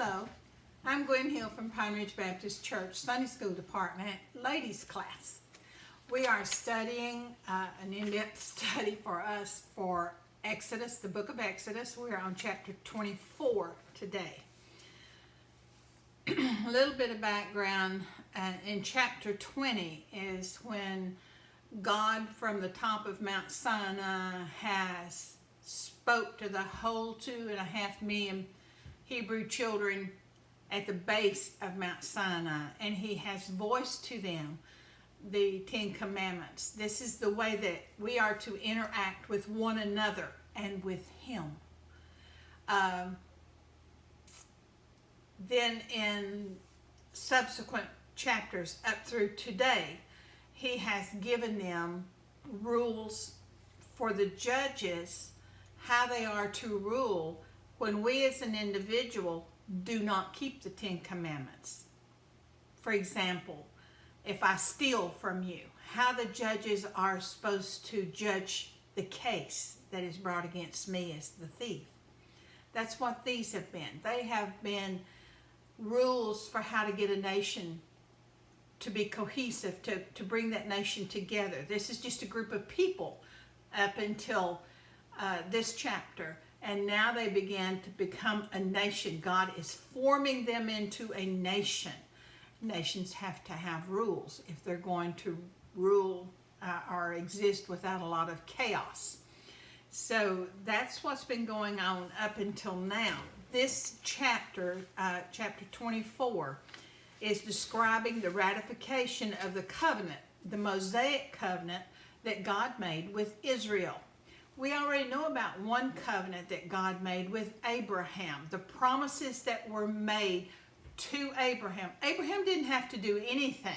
Hello, I'm Gwen Hill from Pine Ridge Baptist Church Sunday School Department, Ladies Class. We are studying an in-depth study for us for Exodus, the book of Exodus. We are on chapter 24 today. A little bit of background, in chapter 20 is when God from the top of Mount Sinai has spoke to the whole 2.5 million Hebrew children at the base of Mount Sinai, and he has voiced to them the 10 Commandments. This is the way that we are to interact with one another and with him. Then in subsequent chapters up through today, he has given them rules for the judges, how they are to rule when we as an individual do not keep the 10 Commandments. For example, if I steal from you, how the judges are supposed to judge the case that is brought against me as the thief. That's what these have been. They have been rules for how to get a nation to be cohesive, to bring that nation together. This is just a group of people up until this chapter. And now they began to become a nation. God is forming them into a nation. Nations have to have rules if they're going to rule or exist without a lot of chaos. So that's what's been going on up until now. This chapter, chapter 24, is describing the ratification of the covenant, the Mosaic Covenant that God made with Israel. We already know about one covenant that God made with Abraham, the promises that were made to Abraham. Abraham didn't have to do anything.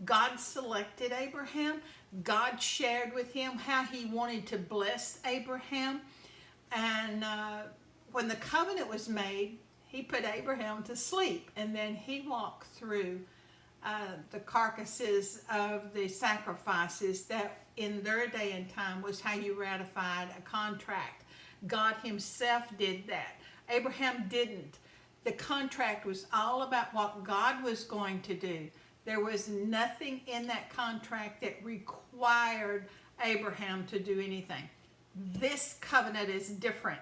God selected Abraham. God shared with him how he wanted to bless Abraham. And when the covenant was made, he put Abraham to sleep. And then he walked through the carcasses of the sacrifices that in their day and time was how you ratified a contract. God himself did that. Abraham didn't. The contract was all about what God was going to do. There was nothing in that contract that required Abraham to do anything. This covenant is different.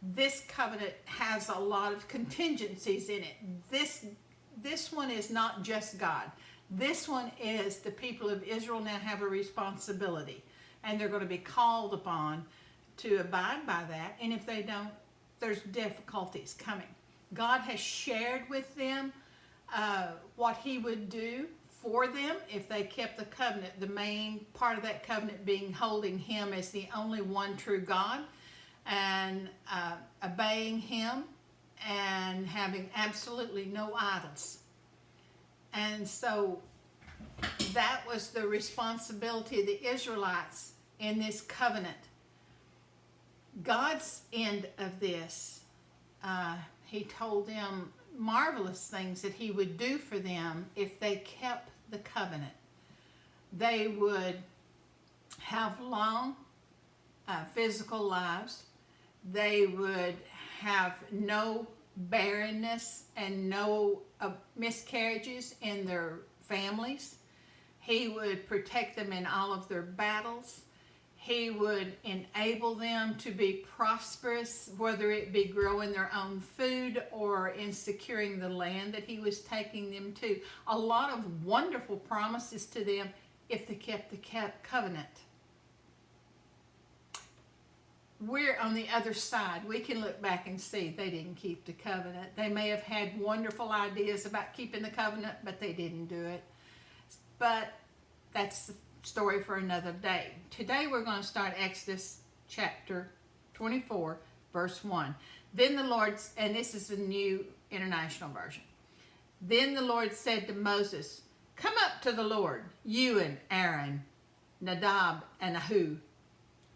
This covenant has a lot of contingencies in it. This one is not just God. This one is the people of Israel now have a responsibility, and they're going to be called upon to abide by that. And if they don't, there's difficulties coming. God has shared with them what he would do for them if they kept the covenant. The main part of that covenant being holding him as the only one true God and obeying him and having absolutely no idols. And so that was the responsibility of the Israelites in this covenant. God's end of this, he told them marvelous things that he would do for them if they kept the covenant. They would have long physical lives. They would have no barrenness and no miscarriages in their families. He would protect them in all of their battles. He would enable them to be prosperous, whether it be growing their own food or in securing the land that he was taking them to. A lot of wonderful promises to them if they kept the covenant. We're on the other side. We can look back and see they didn't keep the covenant. They may have had wonderful ideas about keeping the covenant, but they didn't do it. But that's the story for another day. Today we're going to start Exodus chapter 24, verse 1. Then the Lord, and this is the New International Version. Then the Lord said to Moses, "Come up to the Lord, you and Aaron, Nadab and Ahu,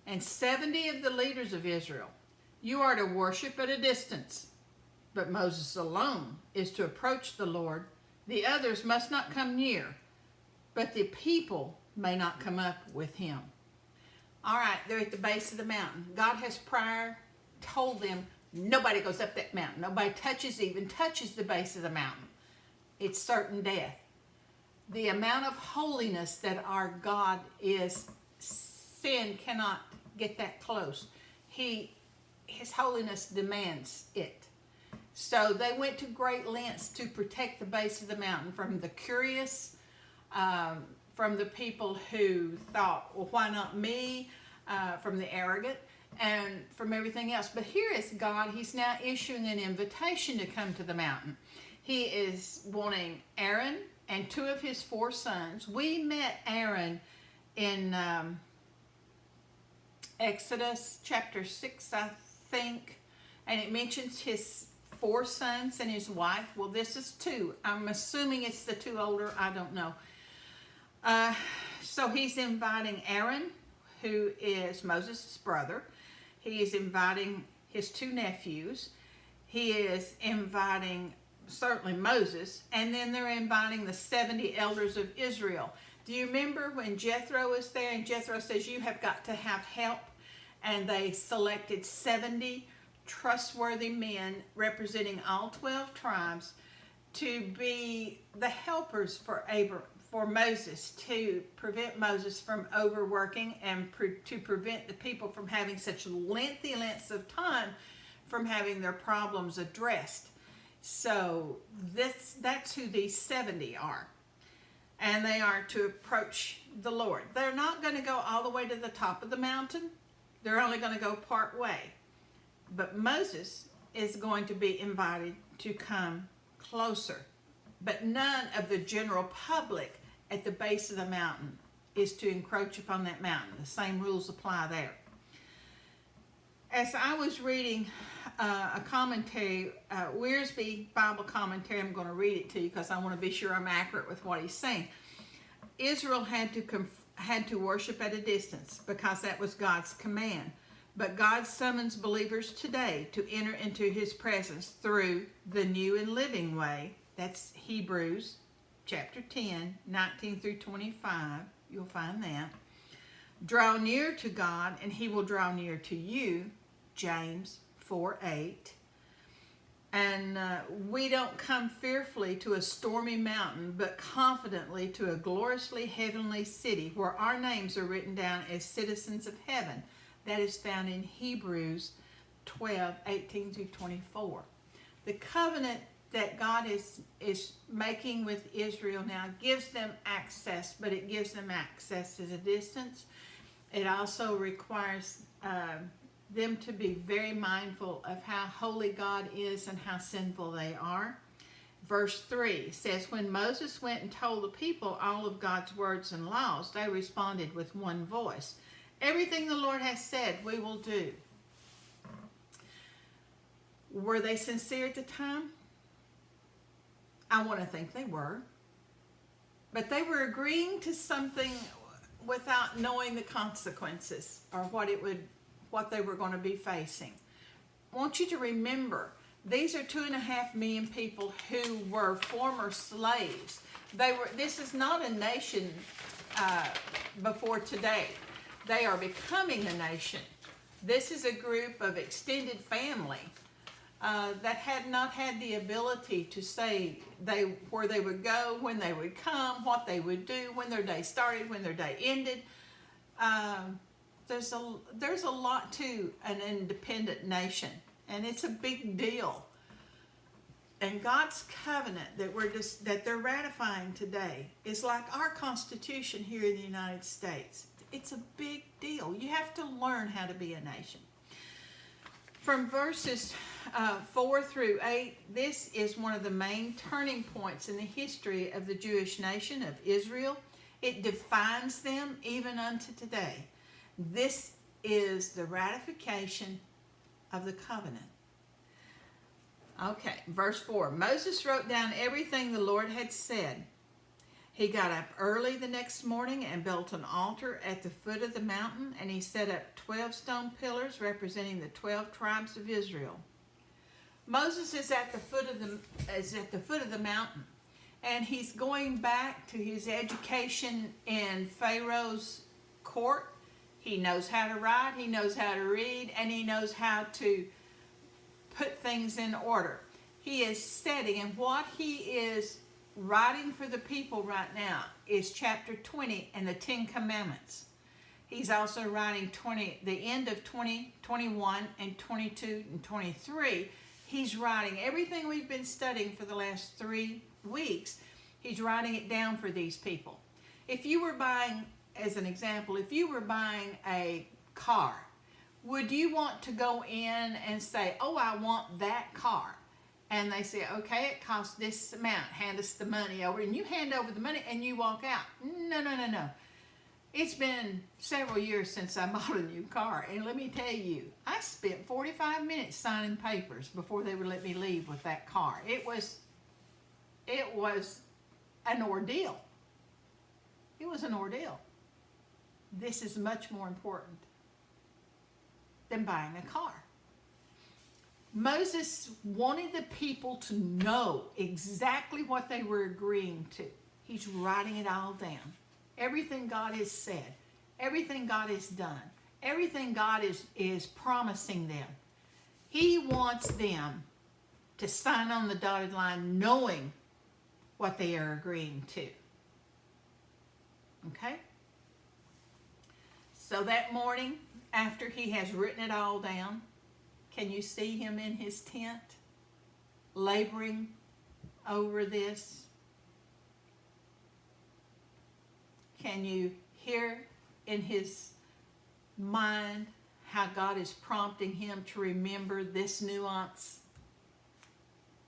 and 70 of the leaders of Israel. You are to worship at a distance, but Moses alone is to approach the Lord. The others must not come near, but the people may not come up with him." All right, they're at the base of the mountain. God has prior told them Nobody goes up that mountain. Nobody even touches the base of the mountain. It's certain death. The amount of holiness that our God is, sin cannot get that close. His holiness demands it. So they went to great lengths to protect the base of the mountain from the curious, from the people who thought, well, why not me? From the arrogant, and from everything else. But here is God. He's now issuing an invitation to come to the mountain. He is wanting Aaron and 2 of his 4 sons. We met Aaron in Exodus chapter 6, I think, and it mentions his 4 sons and his wife. Well, this is 2. I'm assuming it's the 2 older. I don't know. So he's inviting Aaron, who is Moses' brother. He is inviting his 2 nephews. He is inviting certainly Moses, and then they're inviting the 70 elders of Israel. Do you remember when Jethro was there, and Jethro says, you have got to have help, and they selected 70 trustworthy men representing all 12 tribes to be the helpers for Moses, to prevent Moses from overworking and to prevent the people from having such lengthy lengths of time from having their problems addressed. So that's who these 70 are. And they are to approach the Lord. They're not going to go all the way to the top of the mountain. They're only going to go part way. But Moses is going to be invited to come closer. But none of the general public at the base of the mountain is to encroach upon that mountain. The same rules apply there. As I was reading a commentary, Wiersbe Bible commentary, I'm going to read it to you because I want to be sure I'm accurate with what he's saying. Israel had to worship at a distance because that was God's command. But God summons believers today to enter into his presence through the new and living way. That's Hebrews chapter 10, 19 through 25. You'll find that. Draw near to God and he will draw near to you. James 4:8. And we don't come fearfully to a stormy mountain, but confidently to a gloriously heavenly city where our names are written down as citizens of heaven. That is found in Hebrews 12:18 through 24. The covenant that God is making with Israel now gives them access, but it gives them access at a distance. It also requires them to be very mindful of how holy God is and how sinful they are. Verse 3 says, when Moses went and told the people all of God's words and laws, they responded with one voice. Everything the Lord has said, we will do. Were they sincere at the time? I want to think they were. But they were agreeing to something without knowing the consequences or what they were going to be facing. I want you to remember, these are 2.5 million people who were former slaves. This is not a nation before today. They are becoming a nation. This is a group of extended family that had not had the ability to say where they would go, when they would come, what they would do, when their day started, when their day ended. There's a lot to an independent nation, and it's a big deal. And God's covenant that they're ratifying today is like our Constitution here in the United States. It's a big deal. You have to learn how to be a nation. From verses 4 through 8, this is one of the main turning points in the history of the Jewish nation of Israel. It defines them even unto today. This is the ratification of the covenant. Okay, verse 4. Moses wrote down everything the Lord had said. He got up early the next morning and built an altar at the foot of the mountain, and he set up 12 stone pillars representing the 12 tribes of Israel. Moses is at the foot of the mountain, and he's going back to his education in Pharaoh's court. He knows how to write, he knows how to read, and he knows how to put things in order. He is setting, and what he is writing for the people right now is chapter 20 and the 10 Commandments. He's also writing the end of 20, 21, and 22 and 23. He's writing everything we've been studying for the last 3 weeks. He's writing it down for these people. If you were buying, as an example, if you were buying a car, would you want to go in and say, oh, I want that car? And they say, okay, it costs this amount. Hand us the money over. And you hand over the money and you walk out. No. It's been several years since I bought a new car. And let me tell you, I spent 45 minutes signing papers before they would let me leave with that car. It was an ordeal. It was an ordeal. This is much more important than buying a car. Moses wanted the people to know exactly what they were agreeing to. He's writing it all down. Everything God has said, everything God has done, everything God is promising them. He wants them to sign on the dotted line knowing what they are agreeing to. Okay? So that morning, after he has written it all down, can you see him in his tent, laboring over this? Can you hear in his mind how God is prompting him to remember this nuance,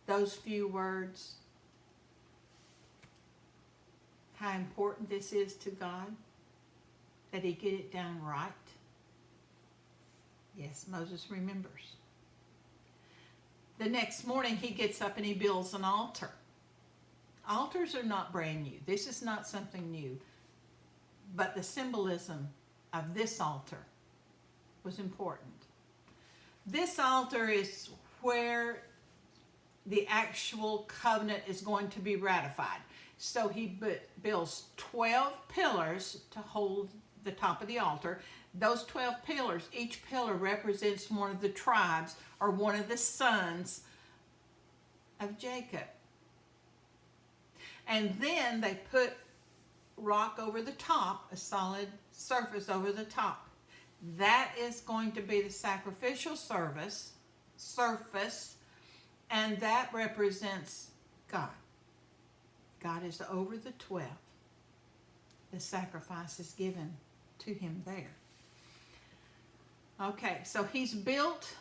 those few words? How important this is to God, that he get it down right? Yes, Moses remembers. The next morning he gets up and he builds an altar. Altars are not brand new. This is not something new. But the symbolism of this altar was important. This altar is where the actual covenant is going to be ratified. So he builds 12 pillars to hold the top of the altar. Those 12 pillars, each pillar represents one of the tribes or one of the sons of Jacob. And then they put rock over the top, a solid surface over the top. That is going to be the sacrificial surface, and that represents God. God is over the 12. The sacrifice is given to him there. Okay, so he's built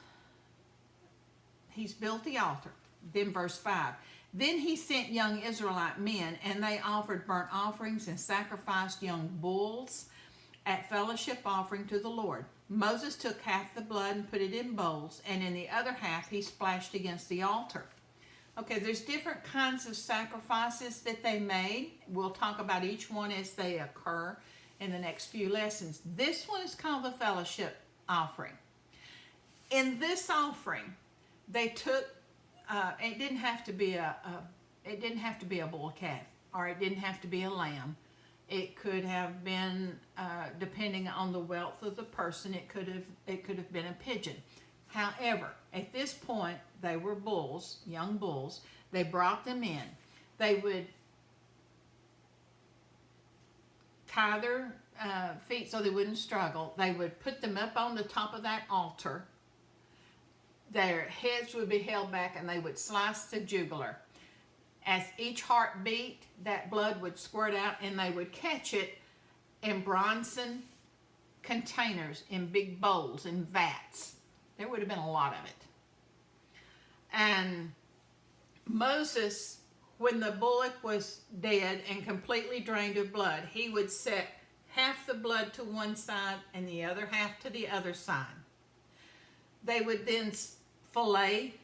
the altar. Then verse 5. Then he sent young Israelite men, and they offered burnt offerings and sacrificed young bulls at fellowship offering to the Lord. Moses took half the blood and put it in bowls, and in the other half he splashed against the altar. Okay, there's different kinds of sacrifices that they made. We'll talk about each one as they occur in the next few lessons. This one is called the fellowship offering. In this offering, they took it didn't have to be a bull calf, or it didn't have to be a lamb. It could have been, depending on the wealth of the person, it could have been a pigeon. However, at this point, they were bulls, young bulls. They brought them in. They would tie their feet so they wouldn't struggle. They would put them up on the top of that altar. Their heads would be held back, and they would slice the jugular. As each heart beat, that blood would squirt out, and they would catch it in bronzen containers, in big bowls, in vats. There would have been a lot of it. And Moses, when the bullock was dead and completely drained of blood, he would set half the blood to one side and the other half to the other side. They would then fillet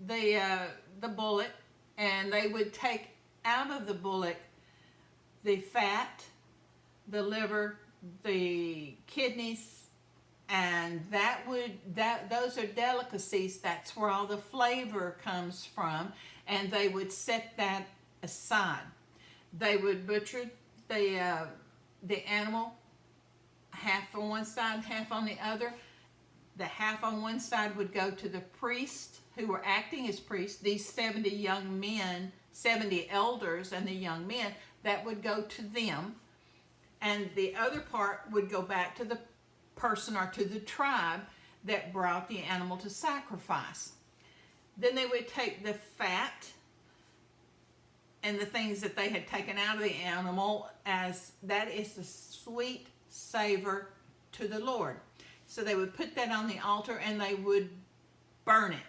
the bullock, and they would take out of the bullock the fat, the liver, the kidneys, and those are delicacies. That's where all the flavor comes from, and they would set that aside. They would butcher the animal, half on one side, half on the other. The half on one side would go to the priest who were acting as priests, these 70 young men, 70 elders and the young men, that would go to them. And the other part would go back to the person or to the tribe that brought the animal to sacrifice. Then they would take the fat and the things that they had taken out of the animal, as that is the sweet savor to the Lord. So they would put that on the altar and they would burn it.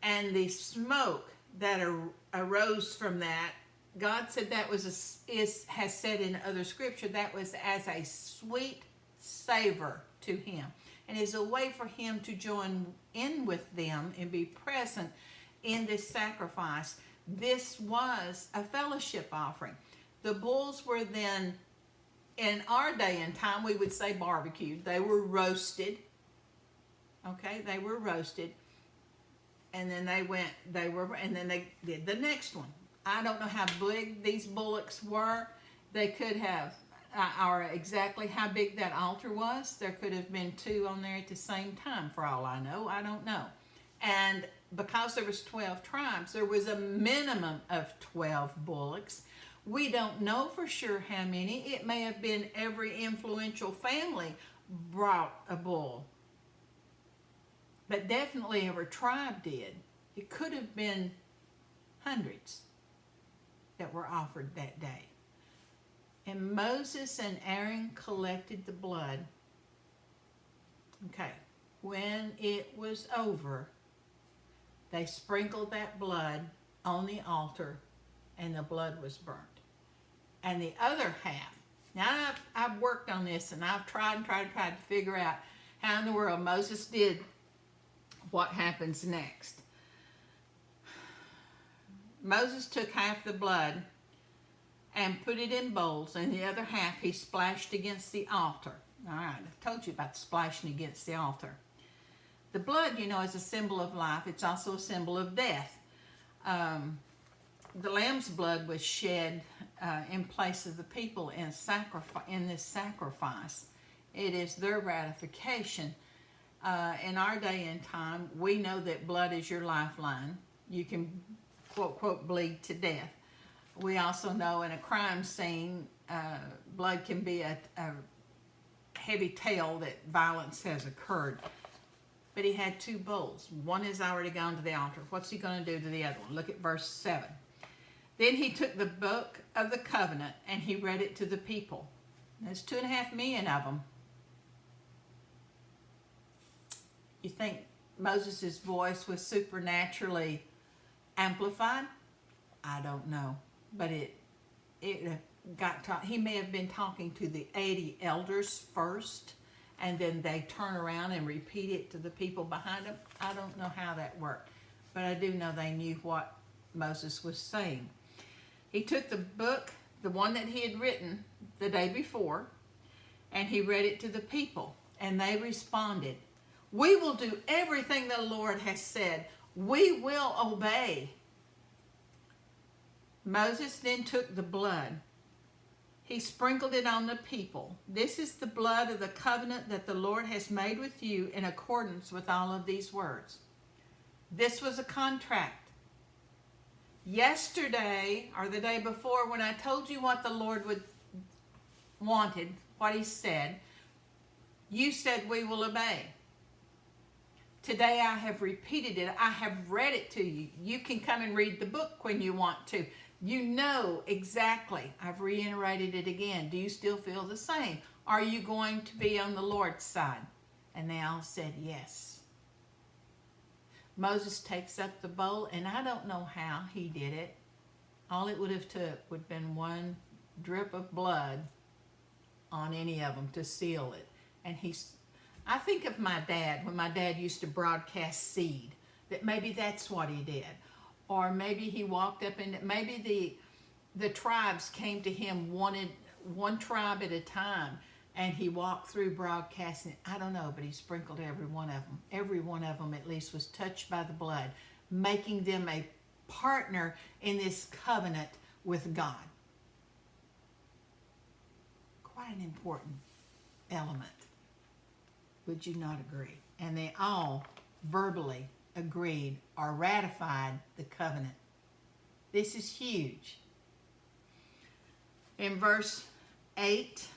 And the smoke that arose from that, God said that was has said in other scripture, that was as a sweet savor to him, and is a way for him to join in with them and be present in this sacrifice. This was a fellowship offering. The bulls were then, in our day and time, we would say barbecued. They were roasted. Okay, they were roasted. And then they did the next one. I don't know how big these bullocks were. They could have, or exactly how big that altar was. There could have been two on there at the same time, for all I know. I don't know. And because there was 12 tribes, there was a minimum of 12 bullocks. We don't know for sure how many. It may have been every influential family brought a bull. But definitely every tribe did. It could have been hundreds that were offered that day. And Moses and Aaron collected the blood. Okay, when it was over, they sprinkled that blood on the altar and the blood was burnt. And the other half, now I've worked on this and I've tried to figure out how in the world Moses did what happens next. Moses took half the blood and put it in bowls, and the other half he splashed against the altar. All right, I've told you about splashing against the altar. The blood, is a symbol of life. It's also a symbol of death. The lamb's blood was shed in place of the people in this sacrifice. It is their ratification. In our day and time, we know that blood is your lifeline. You can, quote, quote, bleed to death. We also know in a crime scene, blood can be a heavy tell that violence has occurred. But he had two bowls. One has already gone to the altar. What's he going to do to the other one? Look at verse 7. Then he took the book of the covenant and he read it to the people. There's 2.5 million of them. You think Moses' voice was supernaturally amplified? I don't know. But he may have been talking to the 80 elders first, and then they turn around and repeat it to the people behind them. I don't know how that worked, but I do know they knew what Moses was saying. He took the book, the one that he had written the day before, and he read it to the people, and they responded, "We will do everything the Lord has said. We will obey." Moses then took the blood. He sprinkled it on the people. "This is the blood of the covenant that the Lord has made with you in accordance with all of these words." This was a contract. Yesterday, or the day before, when I told you what the Lord wanted, what he said, you said, "We will obey." Today I have repeated it. I have read it to you. You can come and read the book when you want to. You know exactly. I've reiterated it again. Do you still feel the same? Are you going to be on the Lord's side? And they all said yes. Moses takes up the bowl, and I don't know how he did it. All it would have took would have been one drip of blood on any of them to seal it. And I think of my dad, when my dad used to broadcast seed, that maybe that's what he did. Or maybe he walked up and maybe the tribes came to him, wanted one tribe at a time, and he walked through broadcasting. I don't know, but he sprinkled every one of them. Every one of them at least was touched by the blood, making them a partner in this covenant with God. Quite an important element. Would you not agree? And they all verbally agreed or ratified the covenant. This is huge. In verse 8,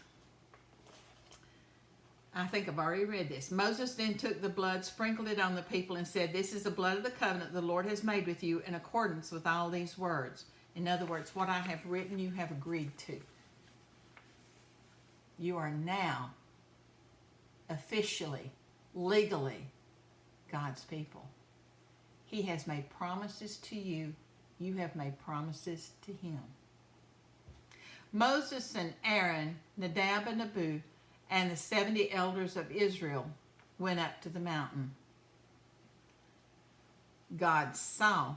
I think I've already read this. Moses then took the blood, sprinkled it on the people, and said, "This is the blood of the covenant the Lord has made with you in accordance with all these words." In other words, what I have written, you have agreed to. You are now officially, legally, God's people. He has made promises to you. You have made promises to him. Moses and Aaron, Nadab and Abihu, and the 70 elders of Israel went up to the mountain. God saw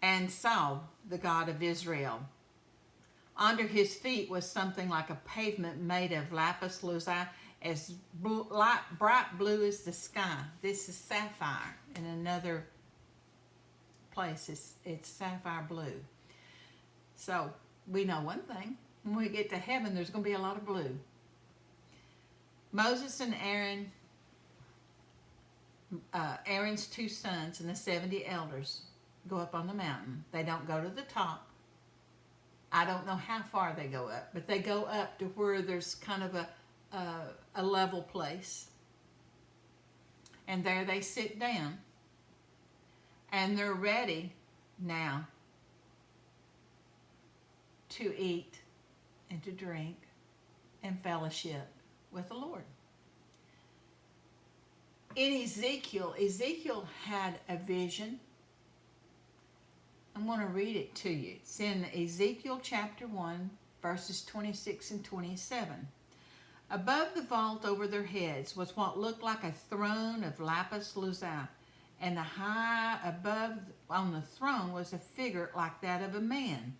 the God of Israel. Under his feet was something like a pavement made of lapis lazuli, as bright blue as the sky. This is sapphire. In another place, it's sapphire blue. So we know one thing. When we get to heaven, there's going to be a lot of blue. Moses and Aaron, Aaron's 2 sons, and the 70 elders go up on the mountain. They don't go to the top. I don't know how far they go up, but they go up to where there's kind of a level place. And there they sit down. And they're ready now to eat and to drink and fellowship with the Lord. In Ezekiel had a vision. I'm going to read it to you. It's in Ezekiel chapter 1, verses 26 and 27. Above the vault over their heads was what looked like a throne of lapis lazuli, and high above on the throne was a figure like that of a man.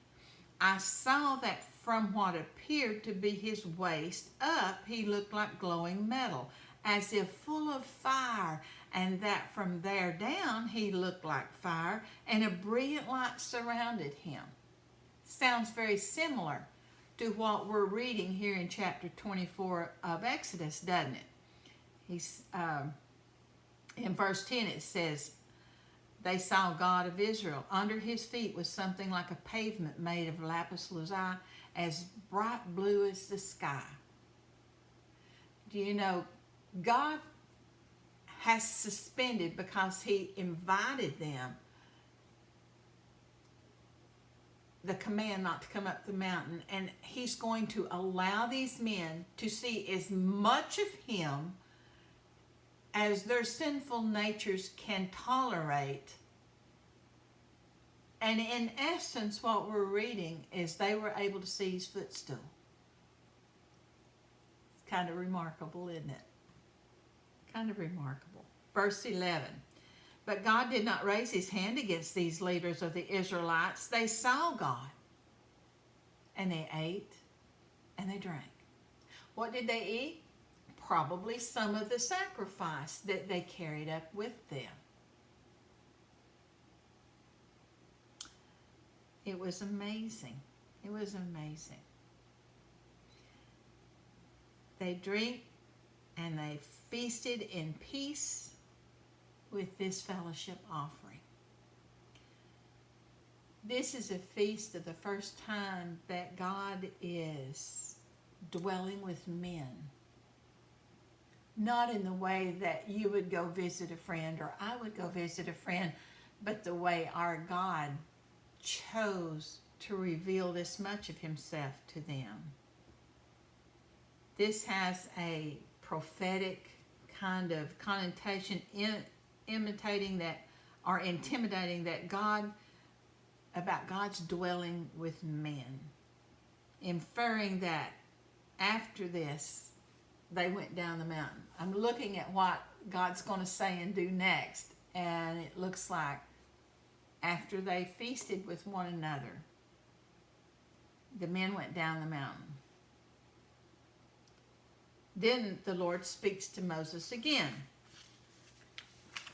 I saw that from what appeared to be his waist up, he looked like glowing metal, as if full of fire, and that from there down he looked like fire, and a brilliant light surrounded him. Sounds very similar to what we're reading here in chapter 24 of Exodus, doesn't it? He's in verse 10 it says, "They saw God of Israel. Under his feet was something like a pavement made of lapis lazuli, as bright blue as the sky." Do you know, God has suspended, because he invited them, the command not to come up the mountain, and he's going to allow these men to see as much of him as their sinful natures can tolerate. And in essence, what we're reading is they were able to see his footstool. It's kind of remarkable, isn't it? Kind of remarkable. Verse 11. But God did not raise his hand against these leaders of the Israelites. They saw God, and they ate and they drank. What did they eat? Probably some of the sacrifice that they carried up with them. It was amazing. It was amazing. They drank and they feasted in peace with this fellowship offering. This is a feast of the first time that God is dwelling with men. Not in the way that you would go visit a friend or I would go visit a friend, but the way our God chose to reveal this much of himself to them. This has a prophetic kind of connotation, imitating that or intimidating that God, about God's dwelling with men, inferring that after this they went down the mountain. I'm looking at what God's going to say and do next, and it looks like after they feasted with one another, the men went down the mountain. Then the Lord speaks to Moses again.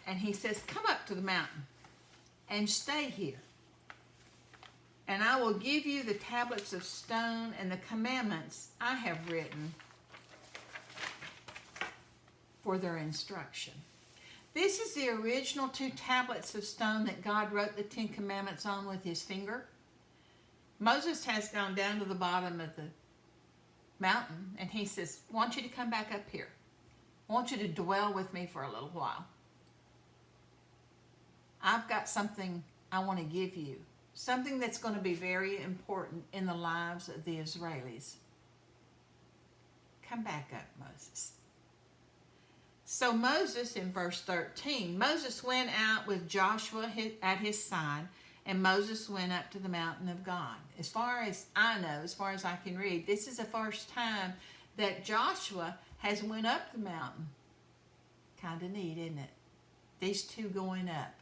And he says, "Come up to the mountain and stay here. And I will give you the tablets of stone and the commandments I have written for their instruction." This is the original 2 tablets of stone that God wrote the 10 Commandments on with his finger. Moses has gone down to the bottom of the mountain and he says, I want you to come back up here. I want you to dwell with me for a little while. I've got something I want to give you. Something that's going to be very important in the lives of the Israelis. Come back up, Moses. So Moses, in verse 13, Moses went out with Joshua at his side, and Moses went up to the mountain of God. As far as I know, as far as I can read, this is the first time that Joshua has went up the mountain. Kind of neat, isn't it? These two going up.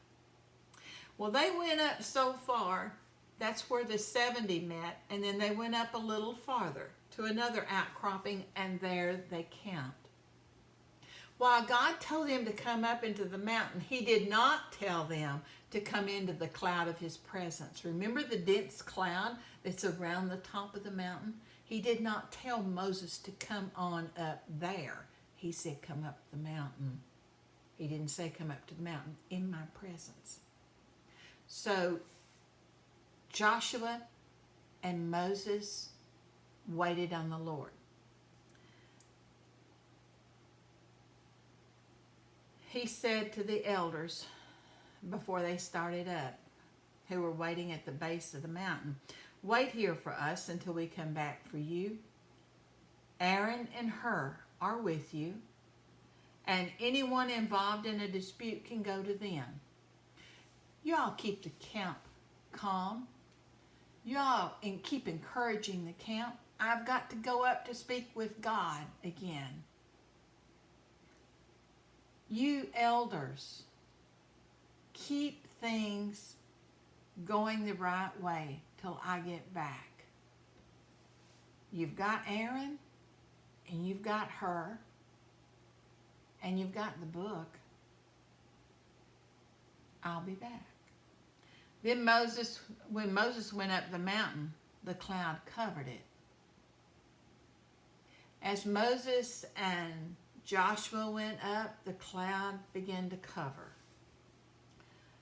Well, they went up so far, that's where the 70 met, and then they went up a little farther to another outcropping, and there they camped. While God told them to come up into the mountain, he did not tell them to come into the cloud of his presence. Remember the dense cloud that's around the top of the mountain? He did not tell Moses to come on up there. He said, come up the mountain. He didn't say come up to the mountain in my presence. So Joshua and Moses waited on the Lord. He said to the elders before they started up, who were waiting at the base of the mountain, wait here for us until we come back for you. Aaron and Hur are with you, and anyone involved in a dispute can go to them. Y'all keep the camp calm. Y'all keep encouraging the camp. I've got to go up to speak with God again. You elders, keep things going the right way till I get back. You've got Aaron, and you've got Hur, and you've got the book. I'll be back. Then when Moses went up the mountain, the cloud covered it. As Moses and Joshua went up, the cloud began to cover.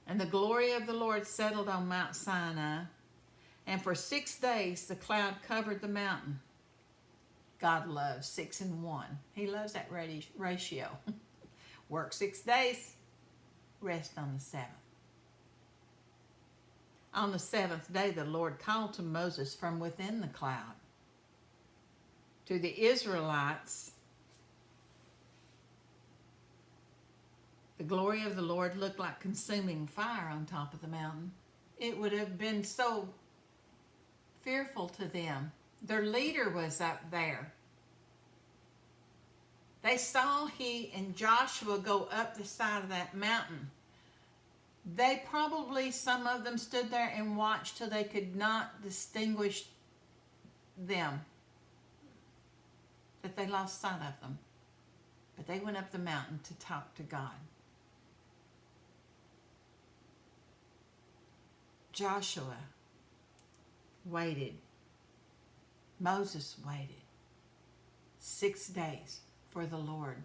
And the glory of the Lord settled on Mount Sinai. And for 6 days, the cloud covered the mountain. God loves 6 and 1. He loves that ratio. Work 6 days, rest on the 7th. On the 7th day, the Lord called to Moses from within the cloud. To the Israelites, the glory of the Lord looked like consuming fire on top of the mountain. It would have been so fearful to them. Their leader was up there. They saw he and Joshua go up the side of that mountain. They probably, some of them stood there and watched till they could not distinguish them, that they lost sight of them. But they went up the mountain to talk to God. Joshua waited. Moses waited 6 days for the Lord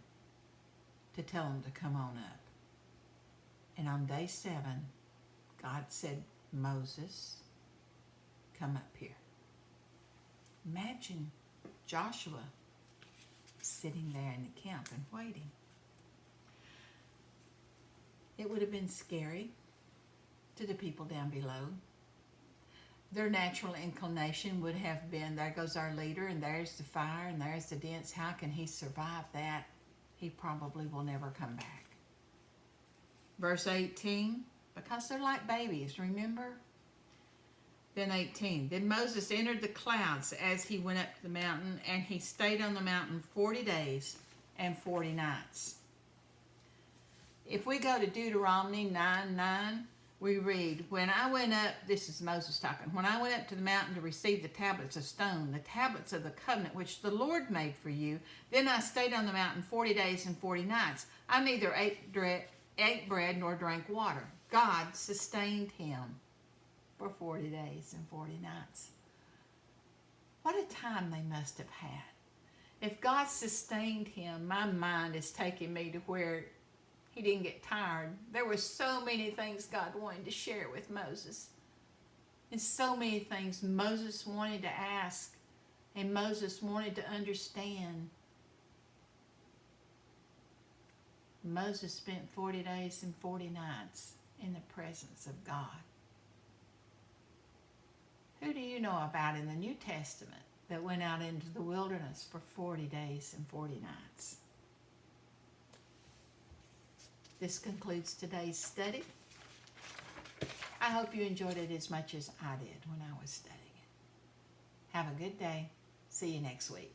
to tell him to come on up. And on day 7, God said, Moses, come up here. Imagine Joshua sitting there in the camp and waiting. It would have been scary to the people down below. Their natural inclination would have been, there goes our leader, and there's the fire, and there's the dents. How can he survive that? He probably will never come back. Verse 18, because they're like babies, remember? Then 18, then Moses entered the clouds as he went up the mountain, and he stayed on the mountain 40 days and 40 nights. If we go to Deuteronomy 9:9, we read, when I went up, this is Moses talking, when I went up to the mountain to receive the tablets of stone, the tablets of the covenant which the Lord made for you, then I stayed on the mountain 40 days and 40 nights. I neither ate bread nor drank water. God sustained him for 40 days and 40 nights. What a time they must have had. If God sustained him, my mind is taking me to where He didn't get tired. There were so many things God wanted to share with Moses. And so many things Moses wanted to ask and Moses wanted to understand. Moses spent 40 days and 40 nights in the presence of God. Who do you know about in the New Testament that went out into the wilderness for 40 days and 40 nights? This concludes today's study. I hope you enjoyed it as much as I did when I was studying it. Have a good day. See you next week.